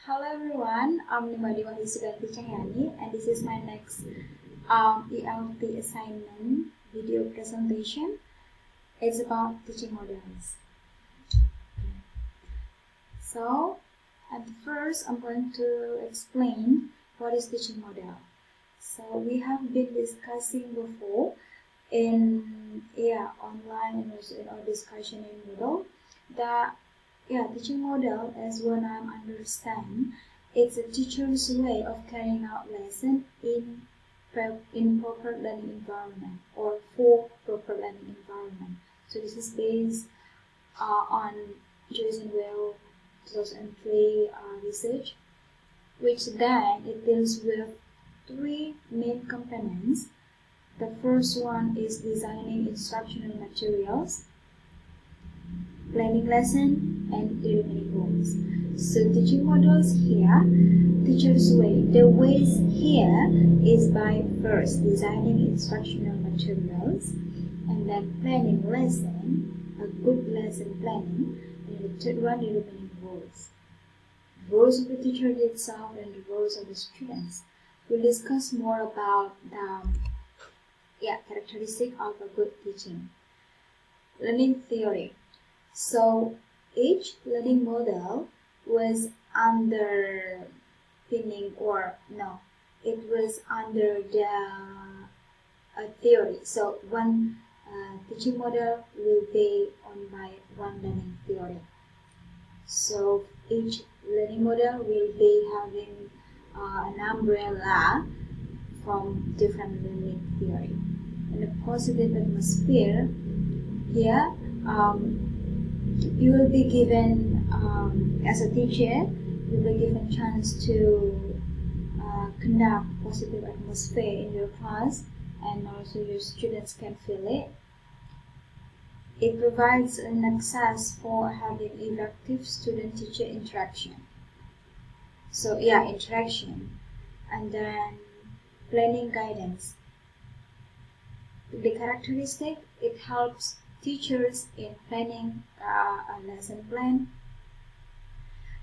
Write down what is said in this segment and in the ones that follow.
Hello everyone, I'm Wahyu Suganti Cahyani, and this is my next ELT assignment video presentation. It's about teaching models. So, at first I'm going to explain what is teaching model. So we have been discussing before in online and also in our discussion in Moodle that teaching model, as one I understand, it's a teacher's way of carrying out lesson in proper learning environment or for proper learning environment. So this is based on Jason Well 2003 research, which then it deals with three main components. The first one is designing instructional materials, planning lesson, and determining goals. So teaching models here, teacher's way. The ways here is by first designing instructional materials, and then planning lesson, a good lesson planning, and the third one determining goals. Roles of the teacher itself and the roles of the students. We'll discuss more about the characteristic of a good teaching. Learning theory. So each learning model was under a theory. So one teaching model will be owned by one learning theory. So each learning model will be having an umbrella from different learning theory. In the positive atmosphere, here you will be given, as a teacher, you will be given chance to conduct positive atmosphere in your class, and also your students can feel it. It provides an access for having effective student-teacher interaction. So interaction, and then planning guidance. The characteristic, it helps teachers in planning a lesson plan,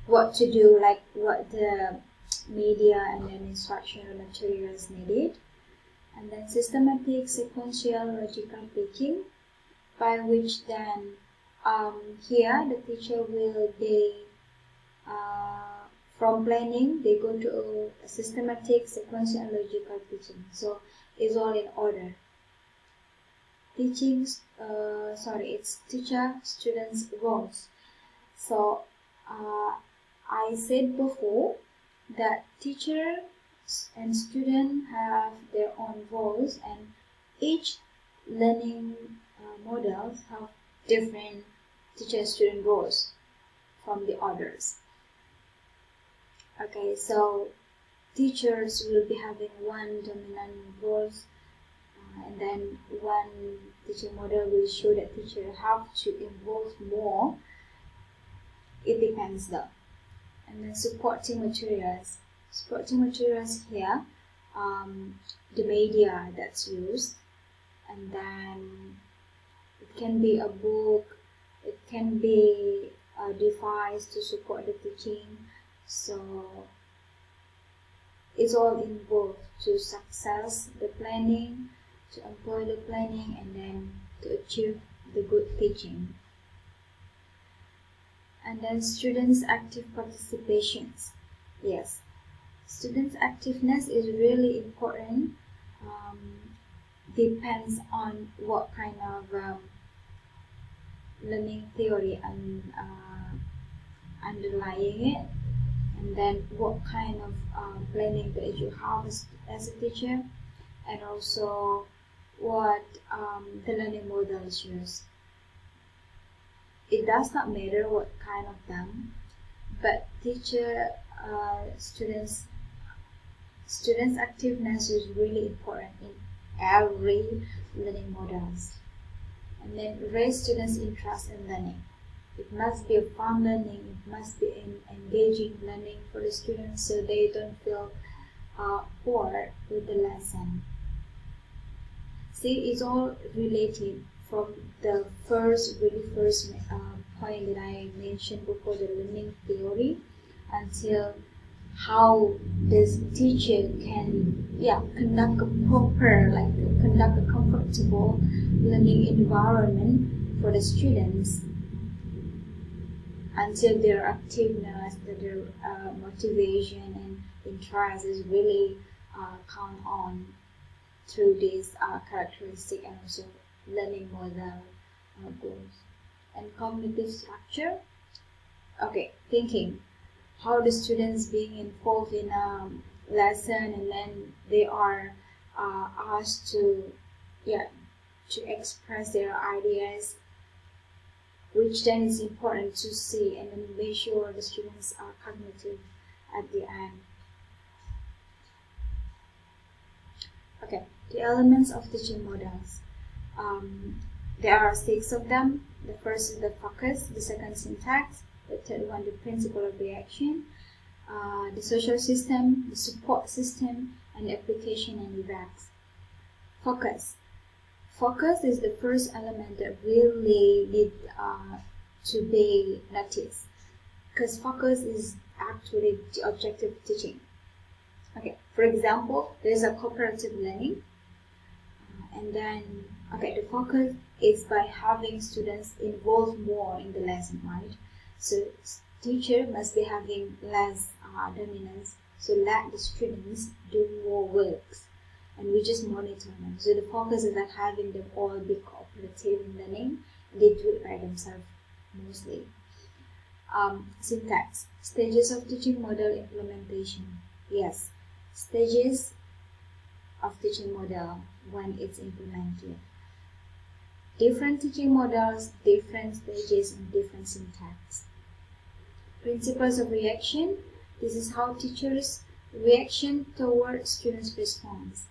what to do, like what the media and then instructional materials needed, and then systematic, sequential, logical teaching, by which then here the teacher will be from planning they go to a systematic, sequential, and logical teaching. So it's all in order. It's teacher students roles. So I said before that teacher and student have their own roles, and each learning models have different teacher student roles from the others. Okay, so teachers will be having one dominant roles, and then one teaching model will show that teacher have to involve more. It depends though. And then supporting materials. Supporting materials here, the media that's used, and then it can be a book, it can be a device to support the teaching. So it's all involved to success the planning, to employ the planning, and then to achieve the good teaching. And then students' active participations. Yes, students' activeness is really important. Depends on what kind of learning theory and underlying it, and then what kind of planning that you have as a teacher, and also what the learning models use. It does not matter what kind of them, but teacher students activeness is really important in every learning models. And then raise students' interest in learning. It must be a fun learning, it must be an engaging learning for the students, so they don't feel bored with the lesson. See, it's all related from the first point that I mentioned before, the learning theory, until how this teacher can conduct a comfortable learning environment for the students until their activeness, their motivation and interest is really count on through this characteristic and also learning model goals. And cognitive structure, okay, thinking how the students being involved in a lesson, and then they are asked to express their ideas, which then is important to see and then make sure the students are cognitive at the end. Okay, the elements of teaching models. There are 6 of them. The first is the focus, the second syntax, the third one the principle of reaction, the social system, the support system, and the application and effects. Focus. Focus is the first element that really need to be noticed, because focus is actually the objective of teaching. Okay, for example, there is a cooperative learning, and then the focus is by having students involved more in the lesson, right? So teacher must be having less dominance, so let the students do more works, and we just monitor them. So the focus is like having them all be cooperative in learning, and they do it by themselves mostly. Syntax, stages of teaching model implementation. Yes, stages of teaching model when it's implemented. Different teaching models, different stages, and different syntax. Principles of reaction. This is how teachers' reaction toward students' response.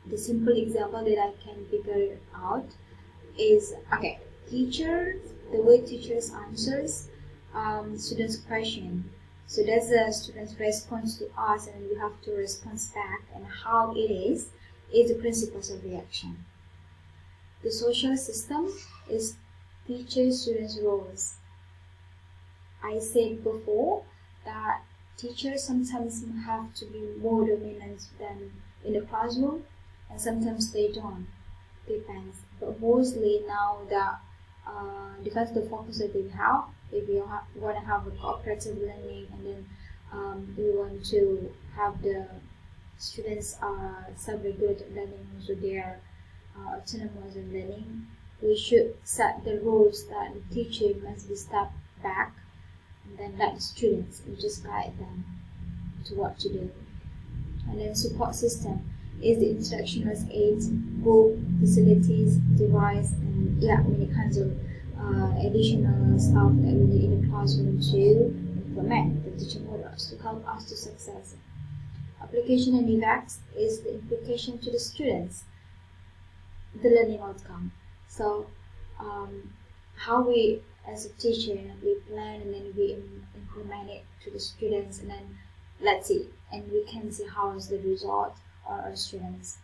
The simple example that I can figure out is, teachers, the way teachers answers students' question. So that's the student's response to us, and we have to respond back, and how it is the principles of reaction. The social system is teacher-students roles. I said before that teachers sometimes have to be more dominant than in the classroom, and sometimes they don't. Depends. But mostly now that depends the focus that they have. If you want to have a cooperative learning, and then you want to have the students self-regulated learning, also their autonomous in learning, we should set the rules that the teacher must be stepped back, and then let the students and just guide them to what to do. And then support system is the instructional aids, book, facilities, device, and many kinds of additional stuff that we need in the classroom to implement the teaching models to help us to success. Application and effects is the implication to the students, the learning outcome. So how we as a teacher, we plan and then we implement it to the students, and then let's see, and we can see how is the result on our students.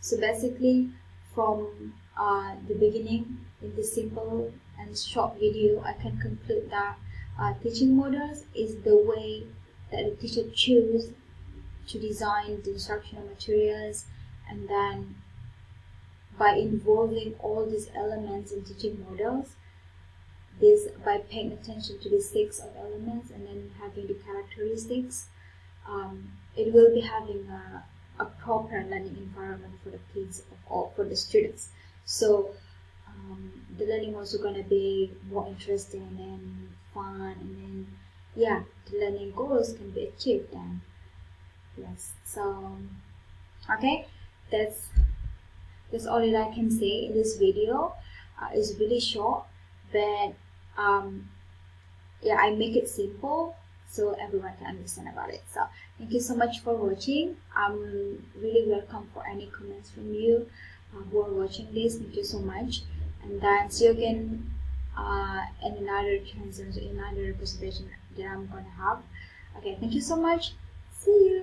So basically, from the beginning in this simple and short video, I can conclude that teaching models is the way that the teacher chooses to design the instructional materials, and then by involving all these elements in teaching models, this by paying attention to the 6 of elements and then having the characteristics, it will be having a proper learning environment for the kids for the students. So the learning also gonna be more interesting and fun, and then the learning goals can be achieved then. Yes, so okay, that's all that I can say in this video. It's really short, but I make it simple so everyone can understand about it. So thank you so much for watching. I'm really welcome for any comments from you who are watching this. Thank you so much, and then see you again in another chance, in another presentation that I'm gonna have. Okay, thank you so much. See you.